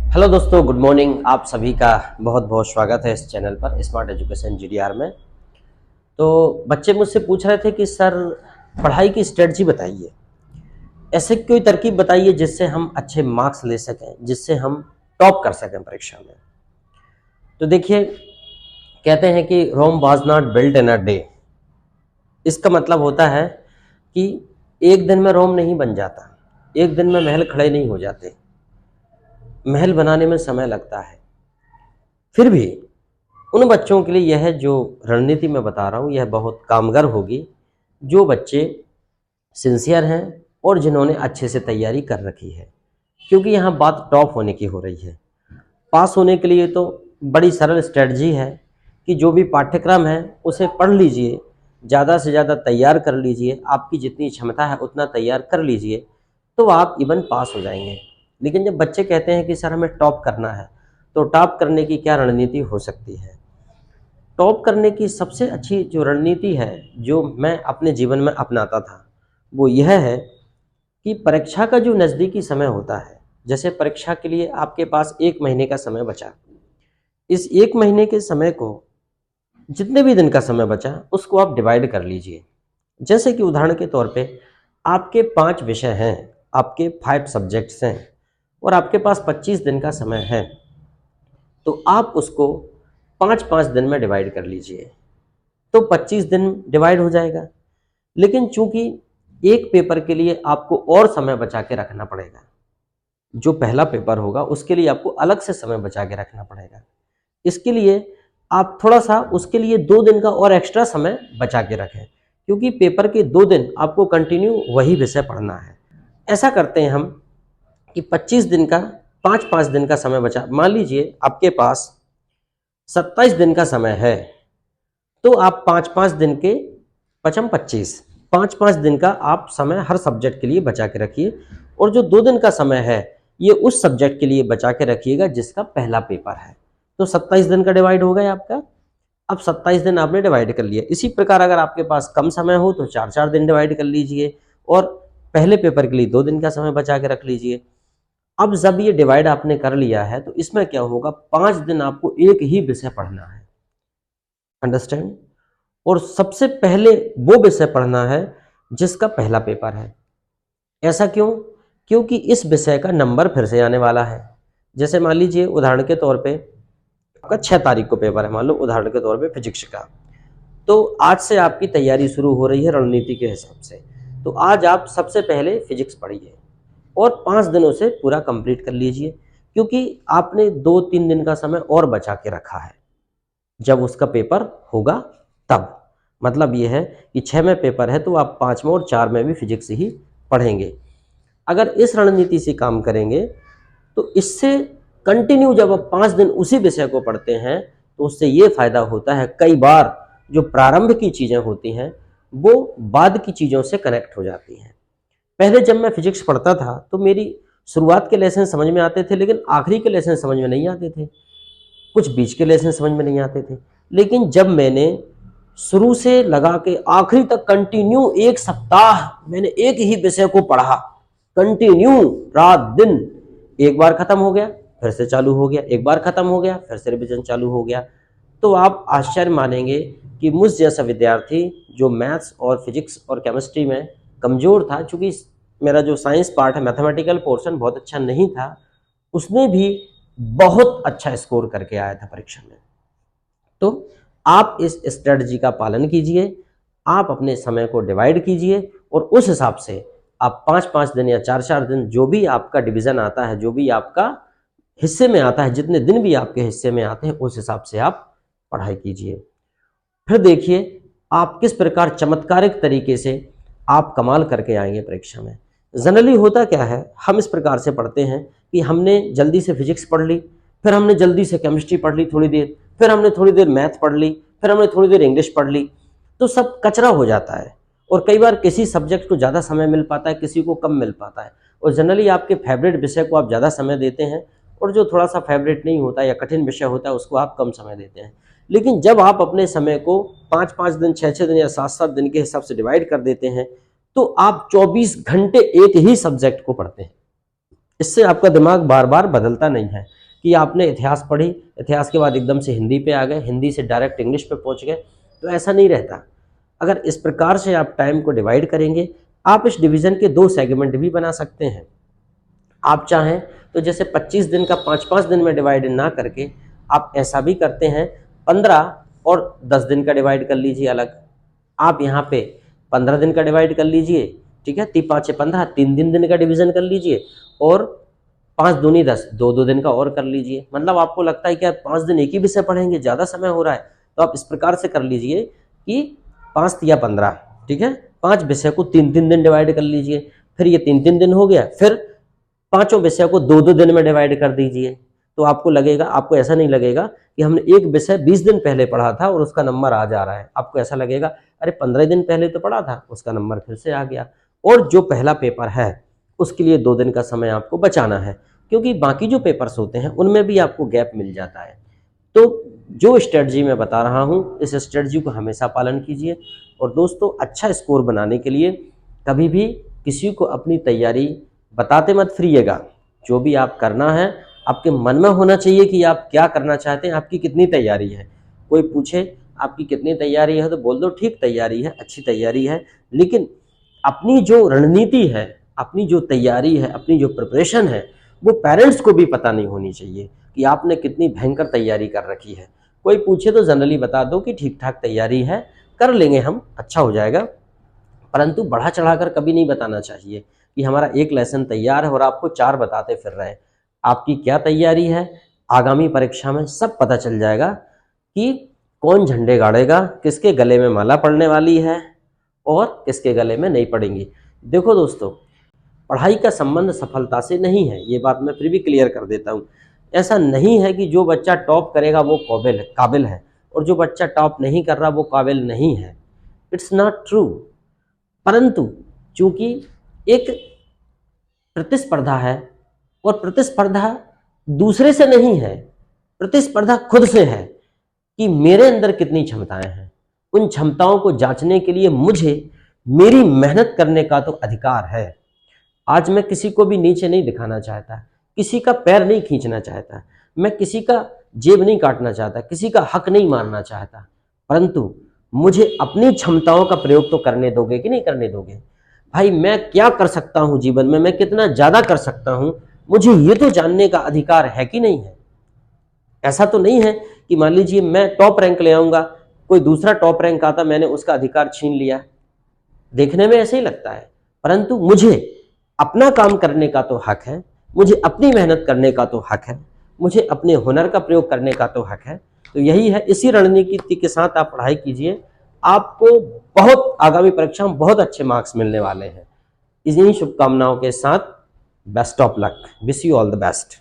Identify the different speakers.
Speaker 1: Hello दोस्तों, good morning. आप सभी का बहुत बहुत स्वागत है इस चैनल पर स्मार्ट एजुकेशन जीडीआर में। तो बच्चे मुझसे पूछ रहे थे कि सर पढ़ाई की स्ट्रेटजी बताइए, ऐसे कोई तरकीब बताइए जिससे हम अच्छे मार्क्स ले सकें, जिससे हम टॉप कर सकें परीक्षा में। तो देखिए, कहते हैं कि Rome was not built in a day. इसका मतलब होता है कि एक दिन में रोम नहीं बन जाता, एक दिन में महल खड़े नहीं हो जाते, महल बनाने में समय लगता है। फिर भी उन बच्चों के लिए यह जो रणनीति मैं बता रहा हूँ यह बहुत कामगार होगी, जो बच्चे सिंसियर हैं और जिन्होंने अच्छे से तैयारी कर रखी है। क्योंकि यहाँ बात टॉप होने की हो रही है। पास होने के लिए तो बड़ी सरल स्ट्रेटजी है कि जो भी पाठ्यक्रम है उसे पढ़ लीजिए, ज़्यादा से ज़्यादा तैयार कर लीजिए, आपकी जितनी क्षमता है उतना तैयार कर लीजिए, तो आप इवन पास हो जाएंगे। लेकिन जब बच्चे कहते हैं कि सर हमें टॉप करना है, तो टॉप करने की क्या रणनीति हो सकती है? टॉप करने की सबसे अच्छी जो रणनीति है, जो मैं अपने जीवन में अपनाता था, वो यह है कि परीक्षा का जो नज़दीकी समय होता है, जैसे परीक्षा के लिए आपके पास 1 महीने का समय बचा, इस 1 महीने के समय को, जितने भी दिन का समय बचा उसको आप डिवाइड कर लीजिए। जैसे कि उदाहरण के तौर पे आपके 5 विषय हैं, आपके 5 सब्जेक्ट्स हैं और आपके पास 25 दिन का समय है, तो आप उसको 5-5 दिन में डिवाइड कर लीजिए, तो 25 दिन डिवाइड हो जाएगा। लेकिन चूंकि एक पेपर के लिए आपको और समय बचा के रखना पड़ेगा, जो पहला पेपर होगा उसके लिए आपको अलग से समय बचा के रखना पड़ेगा। इसके लिए आप थोड़ा सा उसके लिए 2 दिन का और एक्स्ट्रा समय बचा के रखें, क्योंकि पेपर के 2 दिन आपको कंटिन्यू वही विषय पढ़ना है। ऐसा करते हैं हम कि 25 दिन का 5-5 दिन का समय बचा। मान लीजिए आपके पास 27 दिन का समय है, तो आप 5-5 दिन के 25, 5-5 दिन का आप समय हर सब्जेक्ट के लिए बचा के रखिए, और जो 2 दिन का समय है ये उस सब्जेक्ट के लिए बचा के रखिएगा जिसका पहला पेपर है। तो 27 दिन का डिवाइड हो गया आपका। अब 27 दिन आपने डिवाइड कर लिया। इसी प्रकार अगर आपके पास कम समय हो तो 4-4 दिन डिवाइड कर लीजिए और पहले पेपर के लिए 2 दिन का समय बचा के रख लीजिए। अब जब ये डिवाइड आपने कर लिया है तो इसमें क्या होगा, 5 दिन आपको एक ही विषय पढ़ना है। अंडरस्टैंड? और सबसे पहले वो विषय पढ़ना है जिसका पहला पेपर है। ऐसा क्यों? क्योंकि इस विषय का नंबर फिर से आने वाला है। जैसे मान लीजिए उदाहरण के तौर पे आपका 6 तारीख को पेपर है, मान लो उदाहरण के तौर पे फिजिक्स का, तो आज से आपकी तैयारी शुरू हो रही है रणनीति के हिसाब से। तो आज आप सबसे पहले फिजिक्स पढ़िए और 5 दिनों से पूरा कंप्लीट कर लीजिए, क्योंकि आपने 2-3 दिन का समय और बचा के रखा है। जब उसका पेपर होगा तब, मतलब ये है कि 6 में पेपर है तो आप 5 में और 4 में भी फिजिक्स ही पढ़ेंगे। अगर इस रणनीति से काम करेंगे तो इससे कंटिन्यू जब आप 5 दिन उसी विषय को पढ़ते हैं तो उससे ये फायदा होता है, कई बार जो प्रारंभ की चीज़ें होती हैं वो बाद की चीज़ों से कनेक्ट हो जाती हैं। पहले जब मैं फिजिक्स पढ़ता था तो मेरी शुरुआत के लेसन समझ में आते थे, लेकिन आखिरी के लेसन समझ में नहीं आते थे, कुछ बीच के लेसन समझ में नहीं आते थे। लेकिन जब मैंने शुरू से लगा के आखिरी तक कंटिन्यू 1 सप्ताह मैंने एक ही विषय को पढ़ा, कंटिन्यू रात दिन, एक बार खत्म हो गया फिर से चालू हो गया, एक बार खत्म हो गया फिर से रिवीजन चालू हो गया, तो आप आश्चर्य मानेंगे कि मुझ जैसा विद्यार्थी जो मैथ्स और फिजिक्स और केमिस्ट्री में कमज़ोर था, चूँकि मेरा जो साइंस पार्ट है, मैथमेटिकल पोर्शन बहुत अच्छा नहीं था, उसने भी बहुत अच्छा स्कोर करके आया था परीक्षा में। तो आप इस स्ट्रेटजी का पालन कीजिए, आप अपने समय को डिवाइड कीजिए और उस हिसाब से आप 5-5 दिन या 4-4 दिन, जो भी आपका डिवीज़न आता है, जो भी आपका हिस्से में आता है, जितने दिन भी आपके हिस्से में आते हैं, उस हिसाब से आप पढ़ाई कीजिए। फिर देखिए आप किस प्रकार चमत्कारिक तरीके से आप कमाल करके आएंगे परीक्षा में। जनरली होता क्या है, हम इस प्रकार से पढ़ते हैं कि हमने जल्दी से फिजिक्स पढ़ ली, फिर हमने जल्दी से केमिस्ट्री पढ़ ली थोड़ी देर, फिर हमने थोड़ी देर मैथ पढ़ ली, फिर हमने थोड़ी देर इंग्लिश पढ़ ली, तो सब कचरा हो जाता है। और कई बार किसी सब्जेक्ट को ज़्यादा समय मिल पाता है, किसी को कम मिल पाता है, और जनरली आपके फेवरेट विषय को आप ज़्यादा समय देते हैं और जो थोड़ा सा फेवरेट नहीं होता या कठिन विषय होता है उसको आप कम समय देते हैं। लेकिन जब आप अपने समय को 5-5 दिन, 6-6 दिन या 7-7 दिन के हिसाब से डिवाइड कर देते हैं तो आप 24 घंटे एक ही सब्जेक्ट को पढ़ते हैं। इससे आपका दिमाग बार बार बदलता नहीं है। कि आपने इतिहास पढ़ी, इतिहास के बाद एकदम से हिंदी पे आ गए, हिंदी से डायरेक्ट इंग्लिश पे पहुंच गए, तो ऐसा नहीं रहता। अगर इस प्रकार से आप टाइम को डिवाइड करेंगे, आप इस डिवीज़न के 2 सेगमेंट भी बना सकते हैं। आप चाहें तो जैसे 25 दिन का 5-5 दिन में डिवाइड ना करके आप ऐसा भी करते हैं, 15 और 10 दिन का डिवाइड कर लीजिए अलग। आप यहाँ पे 15 दिन का डिवाइड कर लीजिए, ठीक है, 3 5 15, 3 दिन का डिवीजन कर लीजिए, और 5 दूनी 10, 2 दिन का और कर लीजिए। मतलब आपको लगता है कि आप 5 दिन एक ही विषय पढ़ेंगे, ज़्यादा समय हो रहा है, तो आप इस प्रकार से कर लीजिए कि 5 या 15, ठीक है, 5 विषय को 3-3 दिन डिवाइड कर लीजिए। फिर ये 3-3 दिन हो गया, फिर पांचों विषय को 2-2 दिन में डिवाइड कर दीजिए। तो आपको लगेगा, आपको ऐसा नहीं लगेगा कि हमने एक विषय 20 दिन पहले पढ़ा था और उसका नंबर आज आ रहा है। आपको ऐसा लगेगा अरे 15 दिन पहले तो पढ़ा था, उसका नंबर फिर से आ गया। और जो पहला पेपर है उसके लिए 2 दिन का समय आपको बचाना है, क्योंकि बाकी जो पेपर्स होते हैं उनमें भी आपको गैप मिल जाता है। तो जो स्ट्रेटजी मैं बता रहा हूँ, इस स्ट्रेटजी को हमेशा पालन कीजिए। और दोस्तों, अच्छा स्कोर बनाने के लिए कभी भी किसी को अपनी तैयारी बताते मत फिरिएगा। जो भी आप करना है, आपके मन में होना चाहिए कि आप क्या करना चाहते हैं, आपकी कितनी तैयारी है। कोई पूछे आपकी कितनी तैयारी है तो बोल दो ठीक तैयारी है, अच्छी तैयारी है। लेकिन अपनी जो रणनीति है, अपनी जो तैयारी है, अपनी जो प्रिपरेशन है, वो पेरेंट्स को भी पता नहीं होनी चाहिए कि आपने कितनी भयंकर तैयारी कर रखी है। कोई पूछे तो जनरली बता दो कि ठीक ठाक तैयारी है, कर लेंगे हम, अच्छा हो जाएगा। परंतु बढ़ा चढ़ाकर कभी नहीं बताना चाहिए कि हमारा एक लेसन तैयार है और आपको 4 बताते फिर रहे। आपकी क्या तैयारी है, आगामी परीक्षा में सब पता चल जाएगा कि कौन झंडे गाड़ेगा, किसके गले में माला पड़ने वाली है और किसके गले में नहीं पड़ेंगी। देखो दोस्तों, पढ़ाई का संबंध सफलता से नहीं है, ये बात मैं फिर भी क्लियर कर देता हूँ। ऐसा नहीं है कि जो बच्चा टॉप करेगा वो काबिल है और जो बच्चा टॉप नहीं कर रहा वो काबिल नहीं है। It's not true. परंतु चूंकि एक प्रतिस्पर्धा है और प्रतिस्पर्धा दूसरे से नहीं है, प्रतिस्पर्धा खुद से है कि मेरे अंदर कितनी क्षमताएं हैं। उन क्षमताओं को जांचने के लिए मुझे मेरी मेहनत करने का तो अधिकार है। आज मैं किसी को भी नीचे नहीं दिखाना चाहता, किसी का पैर नहीं खींचना चाहता, मैं किसी का जेब नहीं काटना चाहता, किसी का हक नहीं मारना चाहता। परंतु मुझे अपनी क्षमताओं का प्रयोग तो करने दोगे कि नहीं करने दोगे? भाई, मैं क्या कर सकता हूं जीवन में, मैं कितना ज्यादा कर सकता हूं, मुझे ये तो जानने का अधिकार है कि नहीं है। ऐसा तो नहीं है कि मान लीजिए मैं टॉप रैंक ले आऊंगा, कोई दूसरा टॉप रैंक आता, मैंने उसका अधिकार छीन लिया। देखने में ऐसे ही लगता है, परंतु मुझे अपना काम करने का तो हक है, मुझे अपनी मेहनत करने का तो हक है, मुझे अपने हुनर का प्रयोग करने का तो हक है। तो यही है, इसी रणनीति के साथ आप पढ़ाई कीजिए, आपको बहुत आगामी परीक्षा में बहुत अच्छे मार्क्स मिलने वाले हैं। इन्हीं शुभकामनाओं के साथ best of luck, wish you all the best.